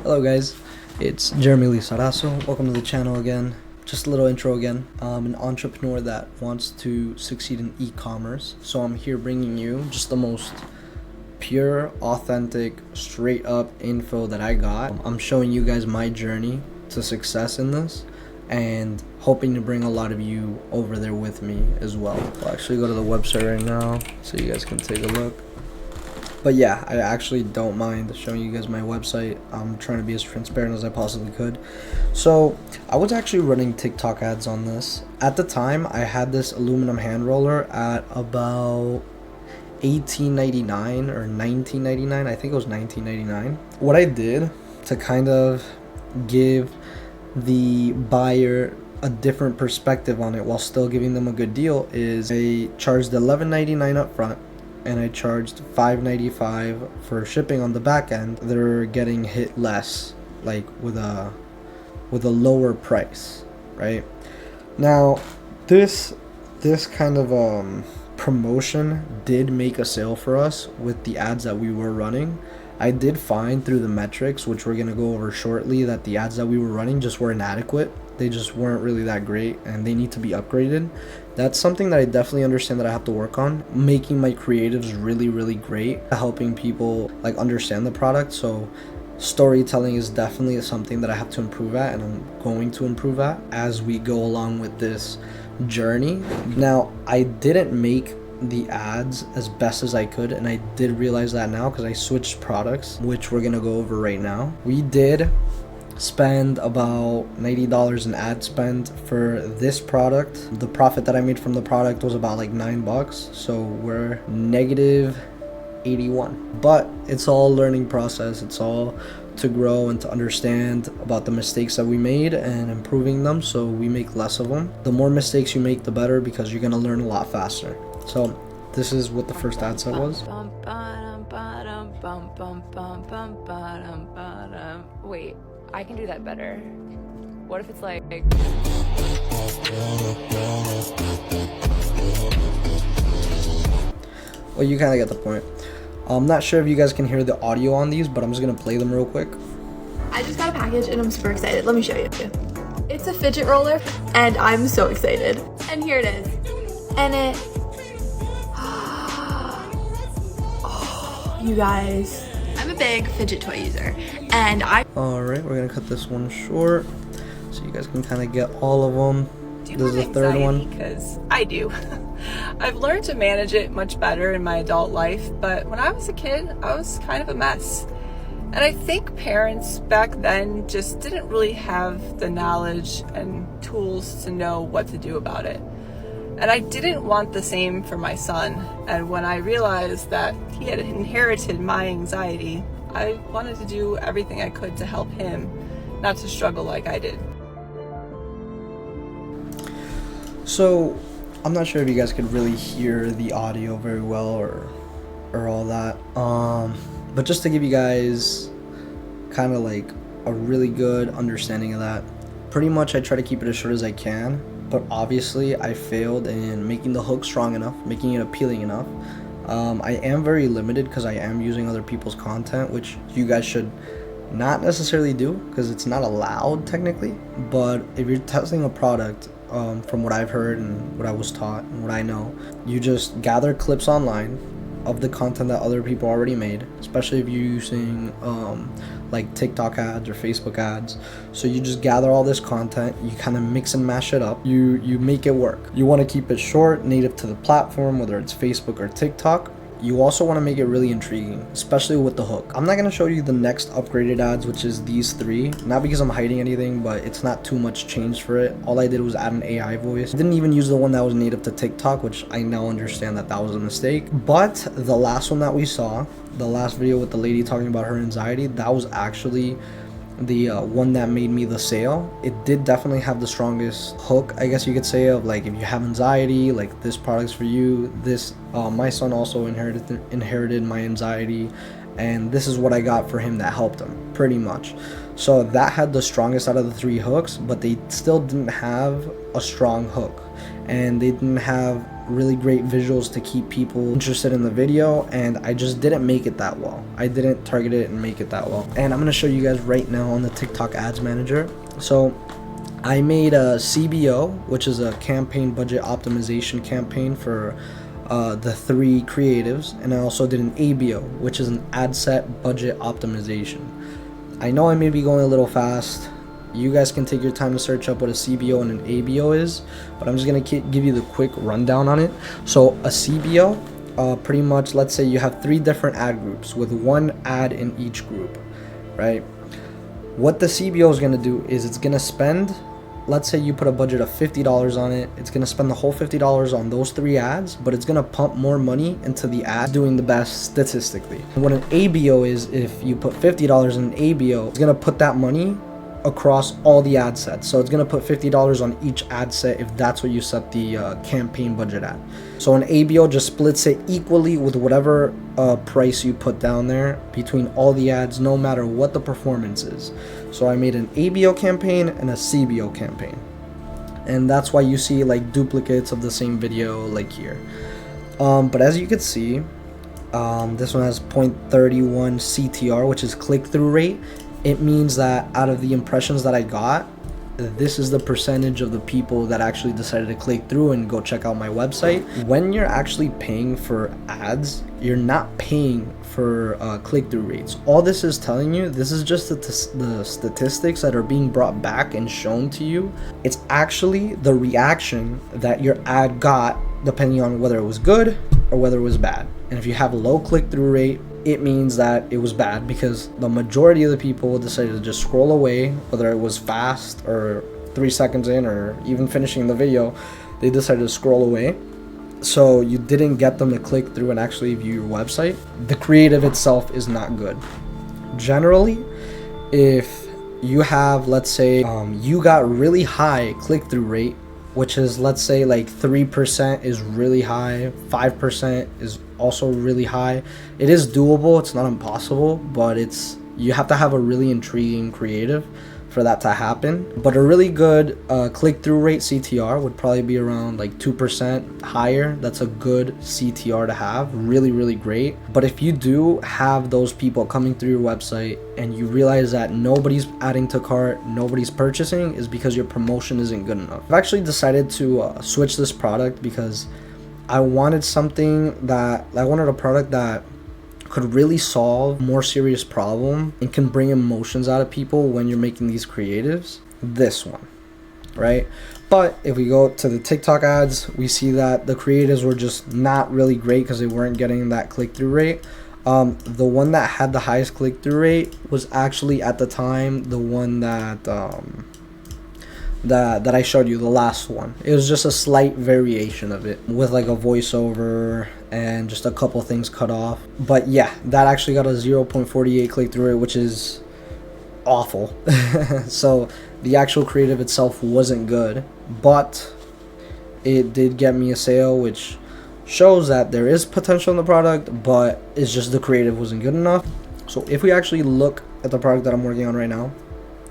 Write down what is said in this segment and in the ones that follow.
Hello guys, it's Jeremy Lizarazo. Welcome to the channel again. Just a little intro again. I'm an entrepreneur that wants to succeed in e-commerce. So I'm here bringing you just the most pure, authentic, straight up info that I got. I'm showing you guys my journey to success in this and hoping to bring a lot of you over there with me as well. I'll actually go to the website right now so you guys can take a look. But yeah, I actually don't mind showing you guys my website. I'm trying to be as transparent as I possibly could. So I was actually running TikTok ads on this. At the time, I had this aluminum hand roller at about $18.99 or $19.99. I think it was $19.99. What I did to kind of give the buyer a different perspective on it while still giving them a good deal is I charged $11.99 up front, and I charged $5.95 for shipping on the back end. They're getting hit less, like with a lower price, right? Now, this kind of promotion did make a sale for us with the ads that we were running. I did find through the metrics, which we're gonna go over shortly, that the ads that we were running just were inadequate. They just weren't really that great and they need to be upgraded. That's something that I definitely understand that I have to work on, making my creatives really great, helping people like understand the product. So storytelling is definitely something that I have to improve at, and I'm going to improve at as we go along with this journey. Now, I didn't make the ads as best as I could, and I did realize that now because I switched products, which we're gonna go over right now. We did spend about $90 in ad spend for this product. The profit that I made from the product was about like $9, so we're negative 81. But it's all a learning process. It's all to grow and to understand about the mistakes that we made and improving them so we make less of them. The more mistakes you make, the better, because you're gonna learn a lot faster. So this is what the first ad set was. Wait, I can do that better. What if it's like... Well, you kind of get the point. I'm not sure if you guys can hear the audio on these, but I'm just gonna play them real quick. I just got a package and I'm super excited. Let me show you. It's a fidget roller and I'm so excited. And here it is. And it... Oh, you guys. I'm a big fidget toy user and Alright, we're gonna cut this one short so you guys can kind of get all of them. This is the third one. Because I do. I've learned to manage it much better in my adult life, but when I was a kid, I was kind of a mess. And I think parents back then just didn't really have the knowledge and tools to know what to do about it. And I didn't want the same for my son. And when I realized that he had inherited my anxiety, I wanted to do everything I could to help him not to struggle like I did. So, I'm not sure if you guys could really hear the audio very well or all that. But just to give you guys kind of like a really good understanding of that, pretty much I try to keep it as short as I can. But obviously I failed in making the hook strong enough, making it appealing enough. I am very limited because I am using other people's content, which you guys should not necessarily do because it's not allowed technically. But if you're testing a product, from what I've heard and what I was taught and what I know, you just gather clips online of the content that other people already made, especially if you're using like TikTok ads or Facebook ads. So you just gather all this content, you kind of mix and mash it up, you make it work. You want to keep it short, native to the platform, whether it's Facebook or TikTok. You also want to make it really intriguing, especially with the hook. I'm not going to show you the next upgraded ads, which is these three, not because I'm hiding anything, but it's not too much change for it. All I did was add an AI voice. I didn't even use the one that was native to TikTok, which I now understand that was a mistake. But the last one that we saw, the last video with the lady talking about her anxiety, that was actually the one that made me the sale. It did definitely have the strongest hook, I guess you could say, of like, if you have anxiety, like this product's for you. This my son also inherited my anxiety, and this is what I got for him that helped him pretty much. So that had the strongest out of the three hooks, but they still didn't have a strong hook, and they didn't have really great visuals to keep people interested in the video, and I just didn't make it that well. I didn't target it and make it that well. And I'm gonna show you guys right now on the TikTok Ads Manager. So I made a CBO, which is a campaign budget optimization campaign for the 3 creatives, and I also did an ABO, which is an ad set budget optimization. I know I may be going a little fast. You guys can take your time to search up what a CBO and an ABO is, but I'm just gonna give you the quick rundown on it. So a CBO, pretty much, let's say you have 3 different ad groups with 1 ad in each group, right? What the CBO is gonna do is it's gonna spend, let's say you put a budget of $50 on it, it's gonna spend the whole $50 on those 3 ads, but it's gonna pump more money into the ad doing the best statistically. And what an ABO is, if you put $50 in an ABO, it's gonna put that money across all the ad sets. So it's gonna put $50 on each ad set if that's what you set the campaign budget at. So an ABO just splits it equally with whatever price you put down there between all the ads, no matter what the performance is. So I made an ABO campaign and a CBO campaign, and that's why you see like duplicates of the same video like here. But as you can see, this one has 0.31 CTR, which is click-through rate. It means that out of the impressions that I got, this is the percentage of the people that actually decided to click through and go check out my website. When you're actually paying for ads, you're not paying for click-through rates. All this is telling you, this is just the statistics that are being brought back and shown to you. It's actually the reaction that your ad got depending on whether it was good or whether it was bad. And if you have a low click-through rate, it means that it was bad, because the majority of the people decided to just scroll away, whether it was fast or 3 seconds in or even finishing the video, they decided to scroll away. So you didn't get them to click through and actually view your website. The creative itself is not good. Generally, if you have, let's say, you got really high click-through rate, which is, let's say, like 3% is really high, 5% is also really high. It is doable, it's not impossible, but you have to have a really intriguing creative for that to happen. But a really good click-through rate CTR would probably be around like 2% higher. That's a good CTR to have, really, really great. But if you do have those people coming through your website and you realize that nobody's adding to cart, nobody's purchasing, is because your promotion isn't good enough. I've actually decided to switch this product because I wanted a product that could really solve a more serious problem and can bring emotions out of people when you're making these creatives. This one, right? But if we go to the TikTok ads, we see that the creatives were just not really great because they weren't getting that click-through rate. The one that had the highest click-through rate was actually, at the time, the one that I showed you, the last one. It was just a slight variation of it with like a voiceover and just a couple things cut off. But yeah, that actually got a 0.48 click-through rate, which is awful. So the actual creative itself wasn't good, but it did get me a sale, which shows that there is potential in the product, but it's just the creative wasn't good enough. So if we actually look at the product that I'm working on right now,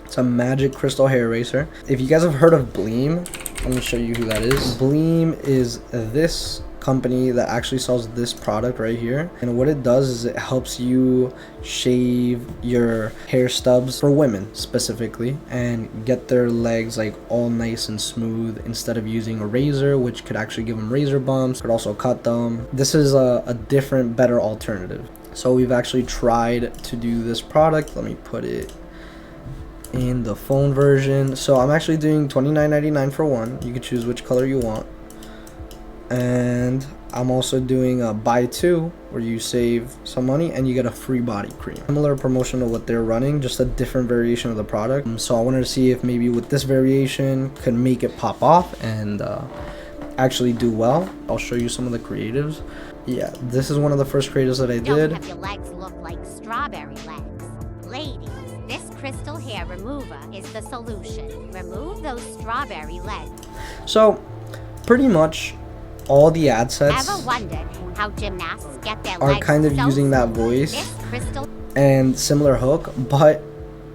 it's a magic crystal hair eraser. If you guys have heard of Bleem, I'm gonna show you who that is. Bleem is this company that actually sells this product right here, and what it does is it helps you shave your hair stubs for women specifically and get their legs like all nice and smooth instead of using a razor, which could actually give them razor bumps, could also cut them. This is a different, better alternative. So we've actually tried to do this product. Let me put it in the phone version. So I'm actually doing $29.99 for one. You can choose which color you want. And I'm also doing a buy two, where you save some money and you get a free body cream. Similar promotion to what they're running, just a different variation of the product. So I wanted to see if maybe with this variation could make it pop off and actually do well. I'll show you some of the creatives. Yeah, this is one of the first creatives that I did. Don't have your legs look like strawberry legs. Ladies, this crystal hair remover is the solution. Remove those strawberry legs. So pretty much all the ad sets Ever wondered how gymnasts get their are legs kind of so using that smooth? voice This crystal and similar hook, but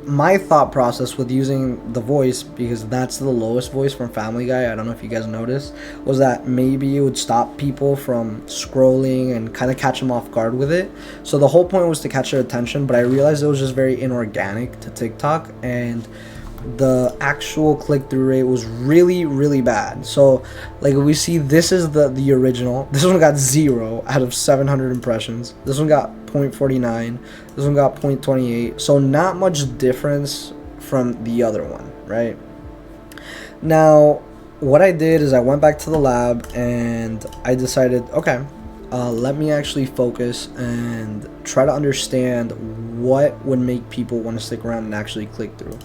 my thought process with using the voice, because that's the lowest voice from Family Guy, I don't know if you guys noticed, was that maybe it would stop people from scrolling and kind of catch them off guard with it. So the whole point was to catch their attention, but I realized it was just very inorganic to TikTok, and the actual click-through rate was really, really bad. So like we see, this is the original. This one got 0 out of 700 impressions. This one got 0.49. This one got 0.28. So not much difference from the other one, right? Now what I did is I went back to the lab and I decided, okay, let me actually focus and try to understand what would make people want to stick around and actually click through.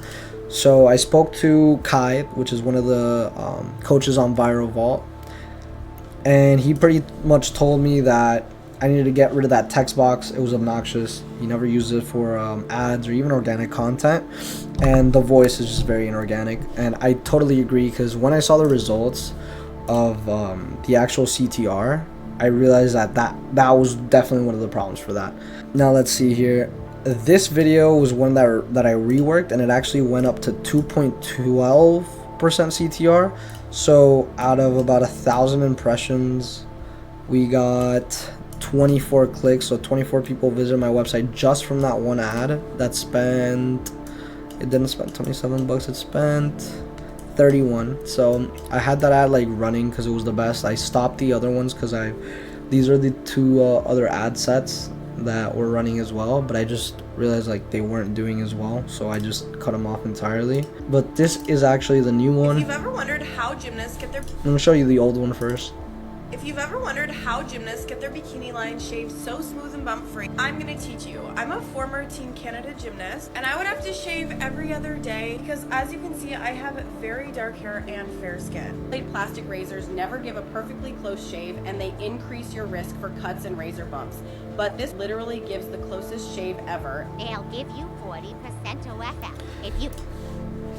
So I spoke to Kai, which is one of the coaches on Viral Vault, and he pretty much told me that I needed to get rid of that text box. It was obnoxious. You never use it for ads or even organic content, and the voice is just very inorganic. And I totally agree, because when I saw the results of the actual CTR, I realized that was definitely one of the problems for that. Now let's see here. This video was one that I reworked, and it actually went up to 2.12% CTR. So out of about 1,000 impressions, we got 24 clicks. So 24 people visited my website just from that one ad that spent, it didn't spend 27 bucks, it spent 31. So I had that ad like running because it was the best. I stopped the other ones because these are the two other ad sets that were running as well, but I just realized like they weren't doing as well, so I just cut them off entirely. But this is actually the new one. If you've ever wondered how gymnasts get their I'm gonna show you the old one first. If you've ever wondered how gymnasts get their bikini line shaved so smooth and bump free, I'm gonna teach you. I'm a former Team Canada gymnast, and I would have to shave every other day because, as you can see, I have very dark hair and fair skin. Plastic razors never give a perfectly close shave, and they increase your risk for cuts and razor bumps. But this literally gives the closest shave ever. They'll give you 40% OFF if you...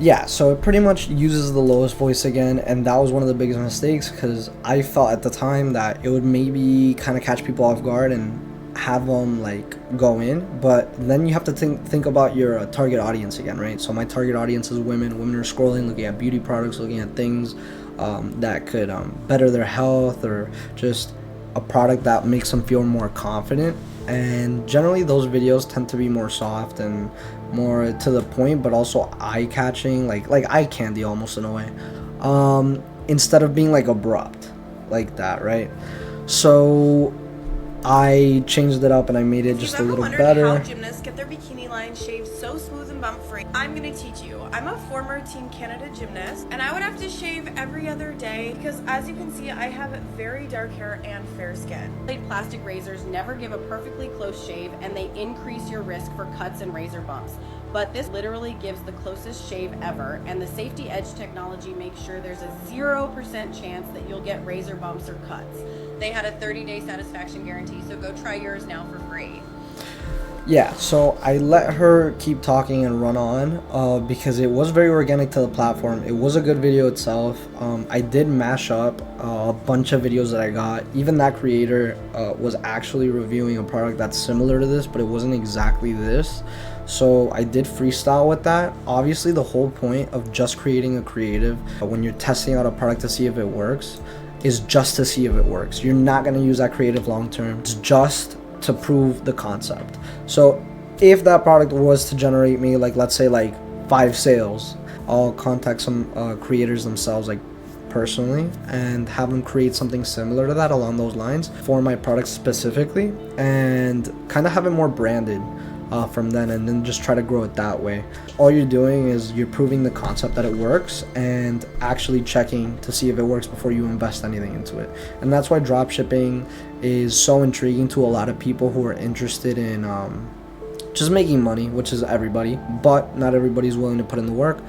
Yeah, so it pretty much uses the lowest voice again, and that was one of the biggest mistakes, because I felt at the time that it would maybe kind of catch people off guard and have them like go in, but then you have to think about your target audience again, right? So my target audience is women. Women are scrolling, looking at beauty products, looking at things that could better their health, or just a product that makes them feel more confident. And generally those videos tend to be more soft and more to the point, but also eye-catching, like eye candy almost in a way, instead of being like abrupt like that, right? So I changed it up and I made it just a little better. How gymnasts get their bikini line shaved so smooth and bump free, I'm gonna teach you. I'm a former Team Canada gymnast, and I would have to shave every other day because, as you can see, I have very dark hair and fair skin. Plastic razors never give a perfectly close shave, and they increase your risk for cuts and razor bumps. But this literally gives the closest shave ever, and the Safety Edge technology makes sure there's a 0% chance that you'll get razor bumps or cuts. They had a 30-day satisfaction guarantee, so go try yours now for free. Yeah, so I let her keep talking and run on because it was very organic to the platform. It was a good video itself. I did mash up a bunch of videos that I got. Even that creator was actually reviewing a product that's similar to this, but it wasn't exactly this. So I did freestyle with that. Obviously, the whole point of just creating a creative when you're testing out a product to see if it works is just to see if it works. You're not going to use that creative long term. It's just to prove the concept. So if that product was to generate me, like, let's say like 5 sales, I'll contact some creators themselves, like personally, and have them create something similar to that along those lines for my product specifically, and kind of have it more branded from then, and then just try to grow it that way. All you're doing is you're proving the concept that it works and actually checking to see if it works before you invest anything into it. And that's why dropshipping is so intriguing to a lot of people who are interested in just making money, which is everybody, but not everybody's willing to put in the work.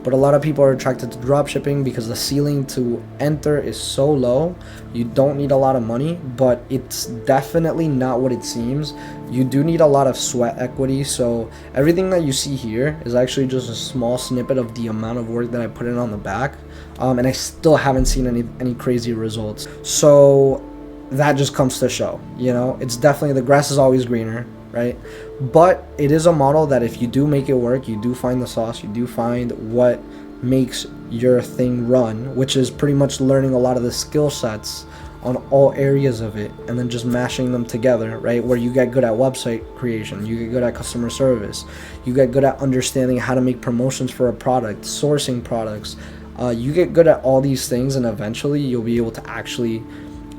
But a lot of people are attracted to dropshipping because the ceiling to enter is so low. You don't need a lot of money, but it's definitely not what it seems. You do need a lot of sweat equity. So everything that you see here is actually just a small snippet of the amount of work that I put in on the back. And I still haven't seen any crazy results. So that just comes to show, you know, it's definitely, the grass is always greener, right? But it is a model that if you do make it work, you do find the sauce, you do find what makes your thing run, which is pretty much learning a lot of the skill sets on all areas of it and then just mashing them together, right? Where you get good at website creation, you get good at customer service, you get good at understanding how to make promotions for a product, sourcing products, you get good at all these things, and eventually you'll be able to actually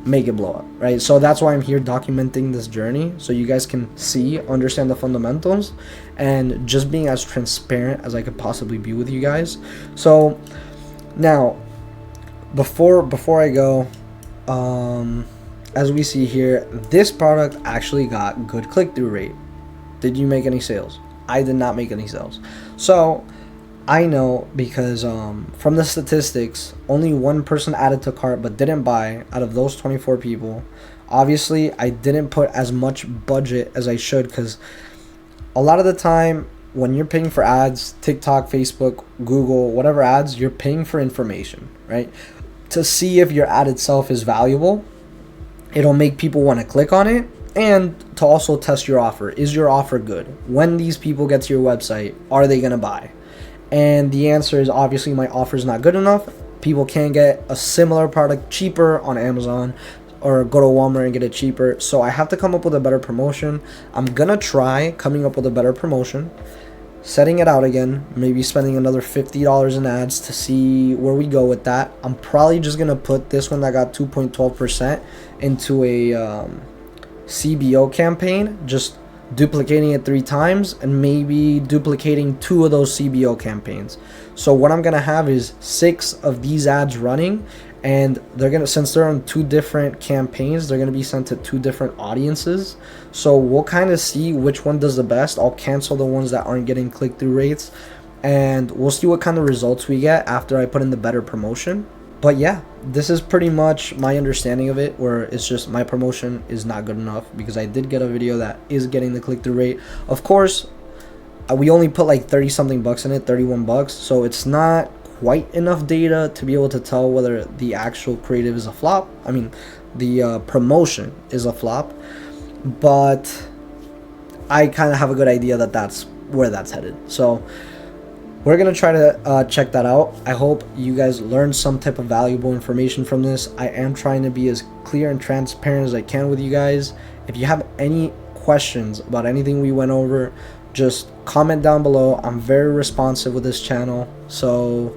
make it blow up, right? So that's why I'm here documenting this journey, so you guys can see, understand the fundamentals, and just being as transparent as I could possibly be with you guys. So now, before I go, as we see here, this product actually got good click-through rate. Did you make any sales? I did not make any sales. So I know because from the statistics, only one person added to cart but didn't buy out of those 24 people. Obviously, I didn't put as much budget as I should, because a lot of the time when you're paying for ads, TikTok, Facebook, Google, whatever ads, you're paying for information, right? To see if your ad itself is valuable. It'll make people want to click on it, and to also test your offer. Is your offer good? When these people get to your website, are they going to buy? And the answer is obviously my offer is not good enough. People can get a similar product cheaper on Amazon or go to Walmart and get it cheaper. So I have to come up with a better promotion. I'm going to try coming up with a better promotion, setting it out again, maybe spending another $50 in ads to see where we go with that. I'm probably just going to put this one that got 2.12% into a CBO campaign, just duplicating it 3 times and maybe duplicating 2 of those CBO campaigns. So what I'm gonna have is 6 of these ads running, and they're gonna, since they're on 2 different campaigns, they're gonna be sent to 2 different audiences. So we'll kind of see which one does the best. I'll cancel the ones that aren't getting click-through rates, and we'll see what kind of results we get after I put in the better promotion. But yeah, this is pretty much my understanding of it, where it's just my promotion is not good enough, because I did get a video that is getting the click-through rate. Of course, we only put like 30 something bucks in it, 31 bucks. So it's not quite enough data to be able to tell whether the actual creative is a flop. I mean, the promotion is a flop, but I kind of have a good idea that that's where that's headed. So we're going to try to check that out. I hope you guys learned some type of valuable information from this. I am trying to be as clear and transparent as I can with you guys. If you have any questions about anything we went over, just comment down below. I'm very responsive with this channel, so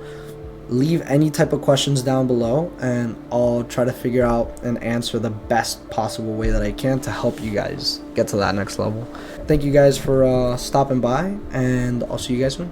leave any type of questions down below and I'll try to figure out and answer the best possible way that I can to help you guys get to that next level. Thank you guys for stopping by, and I'll see you guys soon.